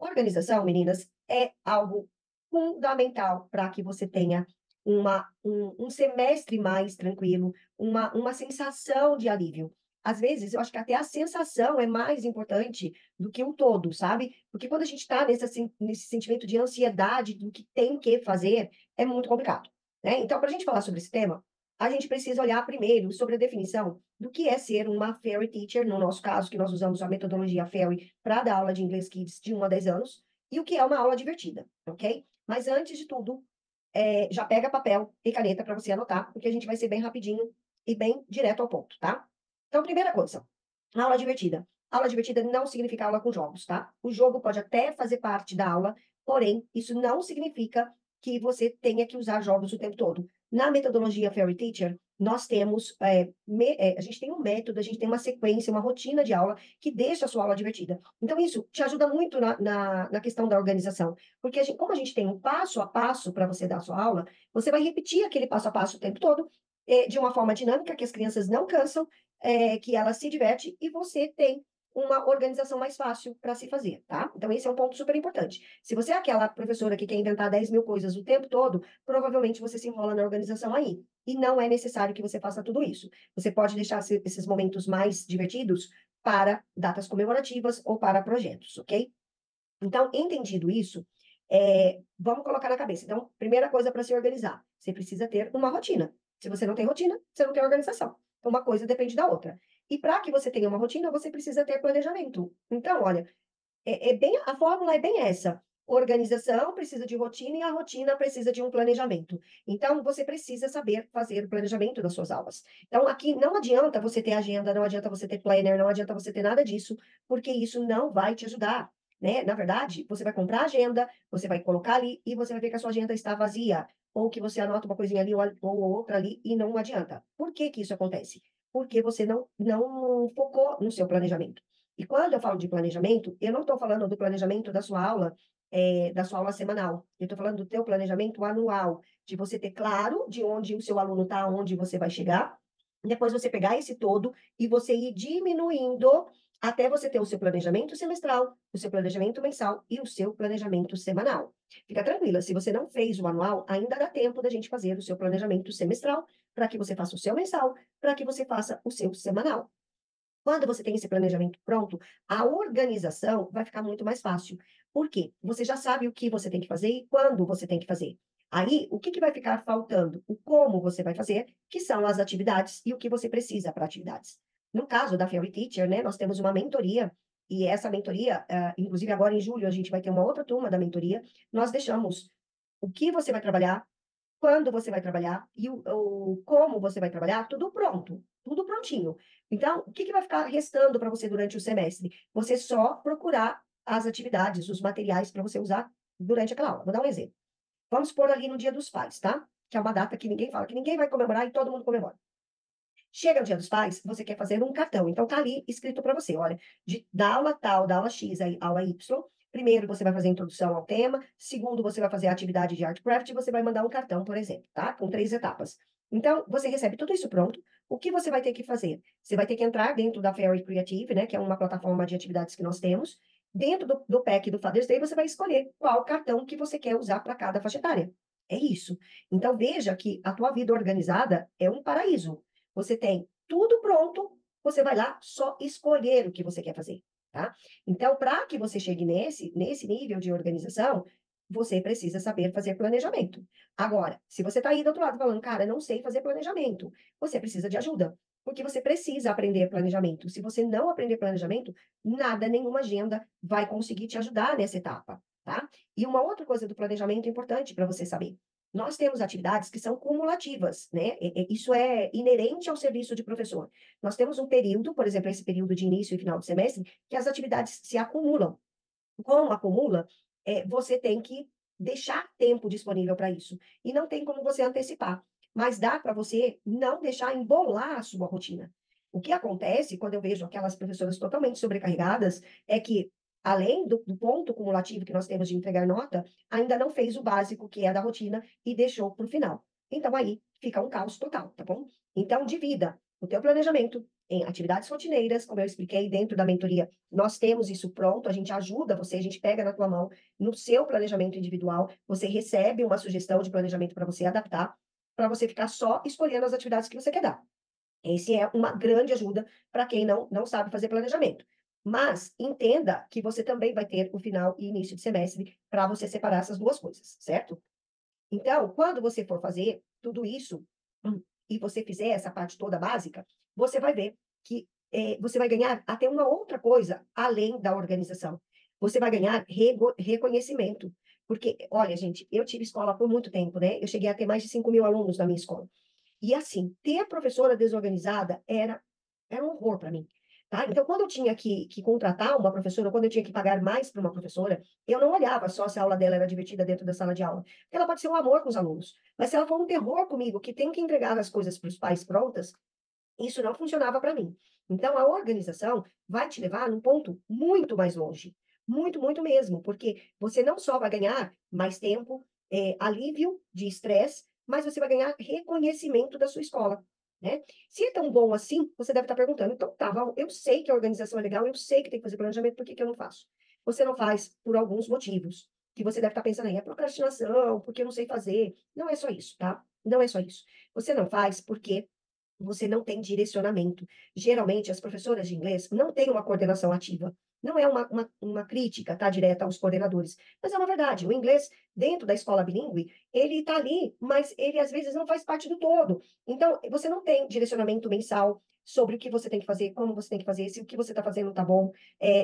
Organização, meninas, é algo fundamental para que você tenha um semestre mais tranquilo, uma sensação de alívio. Às vezes, eu acho que até a sensação é mais importante do que o todo, sabe? Porque quando a gente está nesse sentimento de ansiedade do que tem que fazer, é muito complicado, né? Então, para a gente falar sobre esse tema, a gente precisa olhar primeiro sobre a definição do que é ser uma Fairy Teacher, no nosso caso, que nós usamos a metodologia Fairy para dar aula de inglês Kids de 1 a 10 anos, e o que é uma aula divertida, ok? Mas antes de tudo, já pega papel e caneta para você anotar, porque a gente vai ser bem rapidinho e bem direto ao ponto, tá? Então, primeira coisa, aula divertida. Aula divertida não significa aula com jogos, tá? O jogo pode até fazer parte da aula, porém, isso não significa que você tenha que usar jogos o tempo todo. Na metodologia Fairy Teacher, nós temos, a gente tem um método, a gente tem uma sequência, uma rotina de aula que deixa a sua aula divertida. Então, isso te ajuda muito na questão da organização, porque como a gente tem um passo a passo para você dar a sua aula, você vai repetir aquele passo a passo o tempo todo, de uma forma dinâmica, que as crianças não cansam, que ela se diverte e você tem uma organização mais fácil para se fazer, tá? Então, esse é um ponto super importante. Se você é aquela professora que quer inventar 10 mil coisas o tempo todo, provavelmente você se enrola na organização aí. E não é necessário que você faça tudo isso. Você pode deixar esses momentos mais divertidos para datas comemorativas ou para projetos, ok? Então, entendido isso, vamos colocar na cabeça. Então, primeira coisa para se organizar, você precisa ter uma rotina. Se você não tem rotina, você não tem organização. Então, uma coisa depende da outra. E para que você tenha uma rotina, você precisa ter planejamento. Então, olha, a fórmula é bem essa. Organização precisa de rotina e a rotina precisa de um planejamento. Então, você precisa saber fazer o planejamento das suas aulas. Então, aqui não adianta você ter agenda, não adianta você ter planner, não adianta você ter nada disso, porque isso não vai te ajudar, né? Na verdade, você vai comprar a agenda, você vai colocar ali e você vai ver que a sua agenda está vazia, ou que você anota uma coisinha ali ou outra ali e não adianta. Por que que isso acontece? Porque você não focou no seu planejamento. E quando eu falo de planejamento, eu não estou falando do planejamento da sua aula semanal. Eu estou falando do teu planejamento anual, de você ter claro de onde o seu aluno está, onde você vai chegar, depois você pegar esse todo e você ir diminuindo até você ter o seu planejamento semestral, o seu planejamento mensal e o seu planejamento semanal. Fica tranquila, se você não fez o anual, ainda dá tempo da gente fazer o seu planejamento semestral, para que você faça o seu mensal, para que você faça o seu semanal. Quando você tem esse planejamento pronto, a organização vai ficar muito mais fácil. Por quê? Você já sabe o que você tem que fazer e quando você tem que fazer. Aí, o que vai ficar faltando? O como você vai fazer, que são as atividades e o que você precisa para atividades. No caso da Fairy Teacher, né, nós temos uma mentoria, e essa mentoria, inclusive agora em julho, a gente vai ter uma outra turma da mentoria, nós deixamos o que você vai trabalhar, quando você vai trabalhar e o como você vai trabalhar, tudo pronto, tudo prontinho. Então, o que vai ficar restando para você durante o semestre? Você só procurar as atividades, os materiais para você usar durante aquela aula. Vou dar um exemplo. Vamos pôr ali no Dia dos Pais, tá? Que é uma data que ninguém fala, que ninguém vai comemorar e todo mundo comemora. Chega o Dia dos Pais, você quer fazer um cartão. Então, tá ali escrito para você, olha, da aula tal, da aula X, aí, aula Y. Primeiro, você vai fazer a introdução ao tema. Segundo, você vai fazer a atividade de art craft e você vai mandar um cartão, por exemplo, tá? Com 3 etapas. Então, você recebe tudo isso pronto. O que você vai ter que fazer? Você vai ter que entrar dentro da Fairy Creative, né? Que é uma plataforma de atividades que nós temos. Dentro do pack do Father's Day, você vai escolher qual cartão que você quer usar para cada faixa etária. É isso. Então, veja que a tua vida organizada é um paraíso. Você tem tudo pronto, você vai lá só escolher o que você quer fazer, tá? Então, para que você chegue nesse nível de organização, você precisa saber fazer planejamento. Agora, se você está aí do outro lado falando, cara, não sei fazer planejamento, você precisa de ajuda, porque você precisa aprender planejamento. Se você não aprender planejamento, nada, nenhuma agenda vai conseguir te ajudar nessa etapa, tá? E uma outra coisa do planejamento importante para você saber. Nós temos atividades que são cumulativas, né? Isso é inerente ao serviço de professor. Nós temos um período, por exemplo, esse período de início e final de semestre, que as atividades se acumulam. Como acumula, você tem que deixar tempo disponível para isso. E não tem como você antecipar. Mas dá para você não deixar embolar a sua rotina. O que acontece quando eu vejo aquelas professoras totalmente sobrecarregadas é que, além do ponto cumulativo que nós temos de entregar nota, ainda não fez o básico, que é da rotina, e deixou para o final. Então, aí fica um caos total, tá bom? Então, divida o teu planejamento em atividades rotineiras, como eu expliquei dentro da mentoria, nós temos isso pronto, a gente ajuda você, a gente pega na tua mão no seu planejamento individual, você recebe uma sugestão de planejamento para você adaptar, para você ficar só escolhendo as atividades que você quer dar. Esse é uma grande ajuda para quem não sabe fazer planejamento. Mas entenda que você também vai ter o final e início de semestre para você separar essas duas coisas, certo? Então, quando você for fazer tudo isso, e você fizer essa parte toda básica, você vai ver que você vai ganhar até uma outra coisa além da organização. Você vai ganhar reconhecimento. Porque, olha, gente, eu tive escola por muito tempo, né? Eu cheguei a ter mais de 5.000 alunos na minha escola. E assim, ter professora desorganizada era um horror para mim, tá? Então, quando eu tinha que contratar uma professora, quando eu tinha que pagar mais para uma professora, eu não olhava só se a aula dela era divertida dentro da sala de aula. Porque ela pode ser um amor com os alunos, mas se ela for um terror comigo, que tem que entregar as coisas para os pais prontas, isso não funcionava para mim. Então, a organização vai te levar num ponto muito mais longe. Muito, muito mesmo, porque você não só vai ganhar mais tempo, alívio de estresse, mas você vai ganhar reconhecimento da sua escola, né? Se é tão bom assim, você deve estar perguntando, então tá, Val, eu sei que a organização é legal, eu sei que tem que fazer planejamento, por que que eu não faço? Você não faz por alguns motivos, que você deve estar pensando aí, é procrastinação, porque eu não sei fazer. Não é só isso, tá? Não é só isso. Você não faz porque você não tem direcionamento. Geralmente, as professoras de inglês não têm uma coordenação ativa. Não é uma crítica, tá, direta aos coordenadores, mas é uma verdade. O inglês, dentro da escola bilíngue, ele está ali, mas ele às vezes não faz parte do todo. Então, você não tem direcionamento mensal sobre o que você tem que fazer, como você tem que fazer, se o que você está fazendo está bom.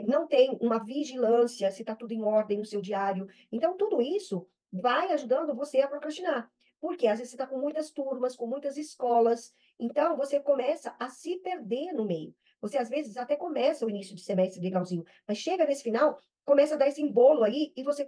Não tem uma vigilância se está tudo em ordem no seu diário. Então, tudo isso vai ajudando você a procrastinar. Porque às vezes você está com muitas turmas, com muitas escolas, então, você começa a se perder no meio. Você, às vezes, até começa o início de semestre legalzinho, mas chega nesse final, começa a dar esse embolo aí e você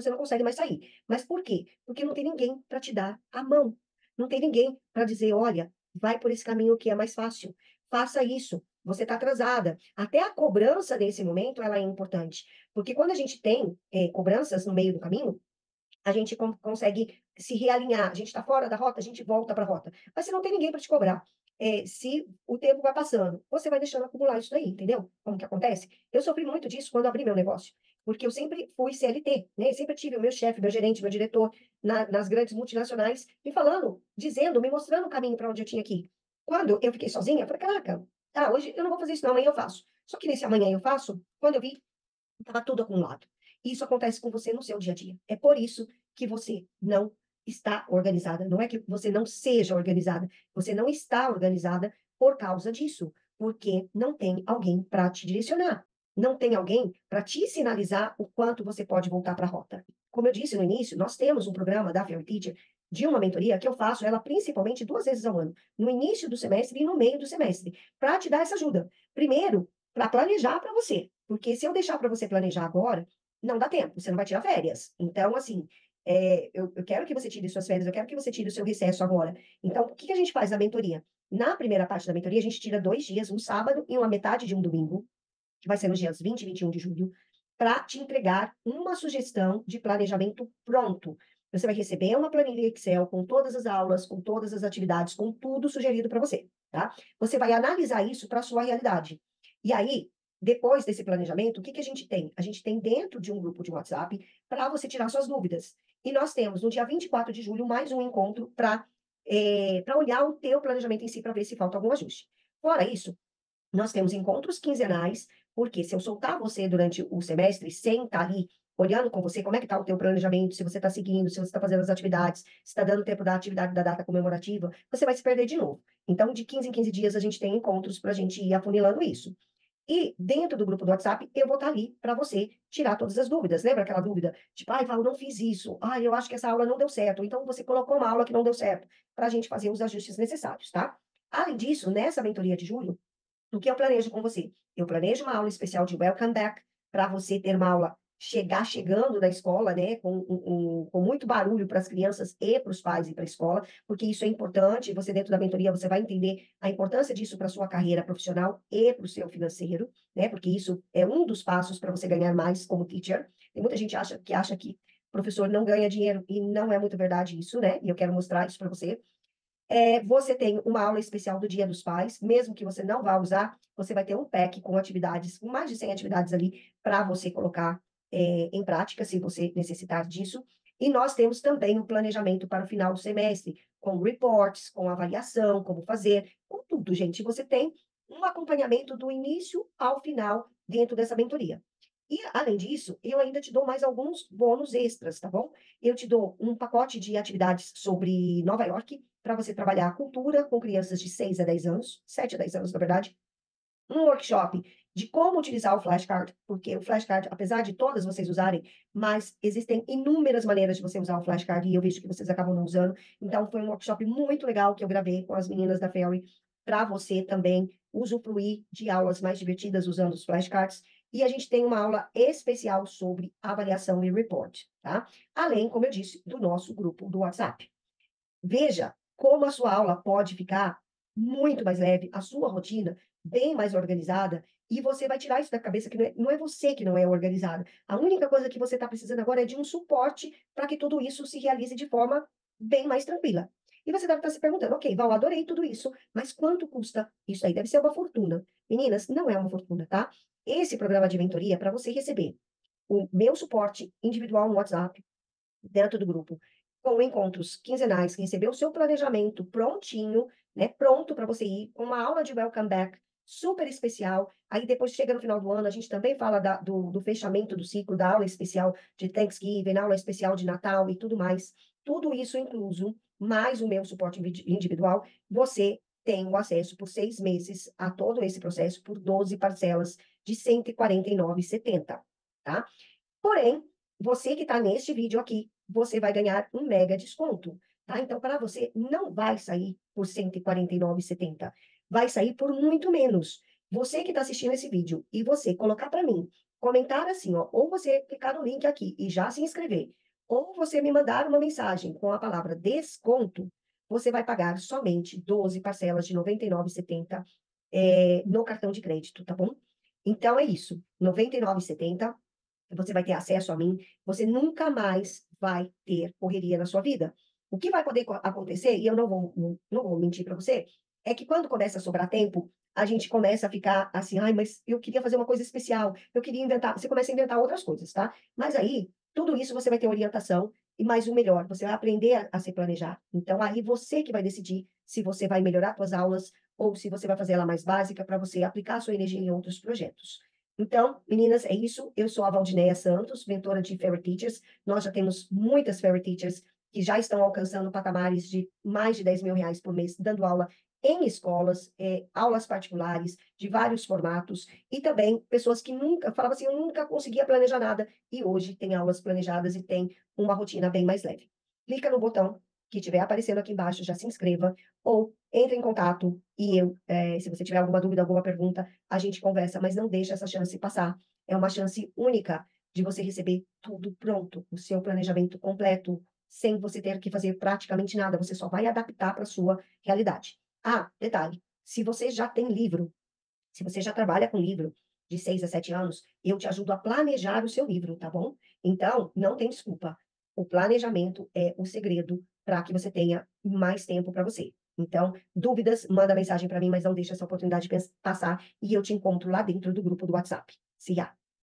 não consegue mais sair. Mas por quê? Porque não tem ninguém para te dar a mão. Não tem ninguém para dizer, olha, vai por esse caminho que é mais fácil. Faça isso. Você está atrasada. Até a cobrança nesse momento, ela é importante. Porque quando a gente tem cobranças no meio do caminho, a gente consegue se realinhar. A gente está fora da rota, a gente volta para a rota. Mas se não tem ninguém para te cobrar, se o tempo vai passando, você vai deixando acumular isso daí, entendeu? Como que acontece? Eu sofri muito disso quando abri meu negócio, porque eu sempre fui CLT, né? Eu sempre tive o meu chefe, meu gerente, meu diretor nas grandes multinacionais me falando, dizendo, me mostrando o caminho para onde eu tinha que ir. Quando eu fiquei sozinha, eu falei, caraca, hoje eu não vou fazer isso não, amanhã eu faço. Só que nesse amanhã eu faço, quando eu vi, estava tudo acumulado. Isso acontece com você no seu dia a dia. É por isso que você não está organizada. Não é que você não seja organizada. Você não está organizada por causa disso. Porque não tem alguém para te direcionar. Não tem alguém para te sinalizar o quanto você pode voltar para a rota. Como eu disse no início, nós temos um programa da Fairy Teacher de uma mentoria que eu faço ela principalmente 2 vezes ao ano, no início do semestre e no meio do semestre, para te dar essa ajuda. Primeiro, para planejar para você, porque se eu deixar para você planejar agora, não dá tempo, você não vai tirar férias. Então, assim, eu quero que você tire suas férias, eu quero que você tire o seu recesso agora. Então, o que que a gente faz na mentoria? Na primeira parte da mentoria, a gente tira 2 dias, um sábado e uma metade de um domingo, que vai ser nos dias 20 e 21 de julho, para te entregar uma sugestão de planejamento pronto. Você vai receber uma planilha Excel com todas as aulas, com todas as atividades, com tudo sugerido para você, tá? Você vai analisar isso para a sua realidade. E aí, depois desse planejamento, o que que a gente tem? A gente tem dentro de um grupo de WhatsApp para você tirar suas dúvidas. E nós temos, no dia 24 de julho, mais um encontro para olhar o teu planejamento em si, para ver se falta algum ajuste. Fora isso, nós temos encontros quinzenais, porque se eu soltar você durante o semestre, sem estar ali olhando com você como é que está o teu planejamento, se você está seguindo, se você está fazendo as atividades, se está dando tempo da atividade da data comemorativa, você vai se perder de novo. Então, de 15 em 15 dias, a gente tem encontros para a gente ir afunilando isso. E dentro do grupo do WhatsApp, eu vou estar ali para você tirar todas as dúvidas. Lembra aquela dúvida? Tipo, ai, Val, não fiz isso. Ai, eu acho que essa aula não deu certo. Então, você colocou uma aula que não deu certo, para a gente fazer os ajustes necessários, tá? Além disso, nessa mentoria de julho, o que eu planejo com você? Eu planejo uma aula especial de Welcome Back, para você ter uma aula chegando na escola, né, com muito barulho para as crianças e para os pais e para a escola, porque isso é importante. Você, dentro da mentoria, você vai entender a importância disso para a sua carreira profissional e para o seu financeiro, né, porque isso é um dos passos para você ganhar mais como teacher. Tem muita gente que acha que professor não ganha dinheiro, e não é muito verdade isso, né, e eu quero mostrar isso para você. Você tem uma aula especial do Dia dos Pais, mesmo que você não vá usar, você vai ter um pack com atividades, com mais de 100 atividades ali para você colocar em prática, se você necessitar disso. E nós temos também o planejamento para o final do semestre, com reports, com avaliação, como fazer, com tudo, gente. Você tem um acompanhamento do início ao final dentro dessa mentoria. E, além disso, eu ainda te dou mais alguns bônus extras, tá bom? Eu te dou um pacote de atividades sobre Nova York, para você trabalhar a cultura com crianças de 6 a 10 anos, 7 a 10 anos, na verdade. Um workshop de como utilizar o flashcard, porque o flashcard, apesar de todas vocês usarem, mas existem inúmeras maneiras de você usar o flashcard e eu vejo que vocês acabam não usando. Então, foi um workshop muito legal que eu gravei com as meninas da Fairy para você também usufruir de aulas mais divertidas usando os flashcards. E a gente tem uma aula especial sobre avaliação e report, tá? Além, como eu disse, do nosso grupo do WhatsApp. Veja como a sua aula pode ficar muito mais leve, a sua rotina bem mais organizada, e você vai tirar isso da cabeça que não é você que não é organizada. A única coisa que você está precisando agora é de um suporte para que tudo isso se realize de forma bem mais tranquila. E você deve estar se perguntando, ok, Val, adorei tudo isso, mas quanto custa isso aí? Deve ser uma fortuna. Meninas, não é uma fortuna, tá? Esse programa de mentoria é para você receber o meu suporte individual no WhatsApp, dentro do grupo, com encontros quinzenais, receber o seu planejamento prontinho, né, pronto para você ir, com uma aula de welcome back super especial. Aí depois chega no final do ano, a gente também fala do fechamento do ciclo, da aula especial de Thanksgiving, aula especial de Natal e tudo mais. Tudo isso incluso, mais o meu suporte individual, você tem o acesso por 6 meses a todo esse processo por 12 parcelas de R$ 149,70, tá? Porém, você que está neste vídeo aqui, você vai ganhar um mega desconto, tá? Então, para você, não vai sair por R$ 149,70. Vai sair por muito menos. Você que está assistindo esse vídeo e você colocar para mim, comentar assim, ó, ou você clicar no link aqui e já se inscrever, ou você me mandar uma mensagem com a palavra desconto, você vai pagar somente 12 parcelas de R$ 99,70 no cartão de crédito, tá bom? Então, é isso. R$ 99,70 você vai ter acesso a mim, você nunca mais vai ter correria na sua vida. O que vai poder acontecer, e eu não vou mentir para você, é que quando começa a sobrar tempo, a gente começa a ficar assim, ai, mas eu queria fazer uma coisa especial, eu queria inventar, você começa a inventar outras coisas, tá? Mas aí, tudo isso você vai ter orientação, e mais o melhor, você vai aprender a se planejar. Então, aí você que vai decidir se você vai melhorar suas aulas, ou se você vai fazer ela mais básica para você aplicar a sua energia em outros projetos. Então, meninas, é isso. Eu sou a Valdineia Santos, mentora de Fairy Teachers. Nós já temos muitas Fairy Teachers que já estão alcançando patamares de mais de R$ 10.000 por mês, dando aula em escolas, aulas particulares, de vários formatos, e também pessoas que nunca, falavam assim, eu nunca conseguia planejar nada, e hoje tem aulas planejadas e tem uma rotina bem mais leve. Clica no botão que estiver aparecendo aqui embaixo, já se inscreva, ou entre em contato, e eu, se você tiver alguma dúvida, alguma pergunta, a gente conversa, mas não deixa essa chance passar. É uma chance única de você receber tudo pronto, o seu planejamento completo, sem você ter que fazer praticamente nada, você só vai adaptar para a sua realidade. Ah, detalhe, se você já tem livro, se você já trabalha com livro de 6 a 7 anos, eu te ajudo a planejar o seu livro, tá bom? Então, não tem desculpa. O planejamento é o segredo para que você tenha mais tempo para você. Então, dúvidas, manda mensagem para mim, mas não deixa essa oportunidade passar e eu te encontro lá dentro do grupo do WhatsApp. See ya!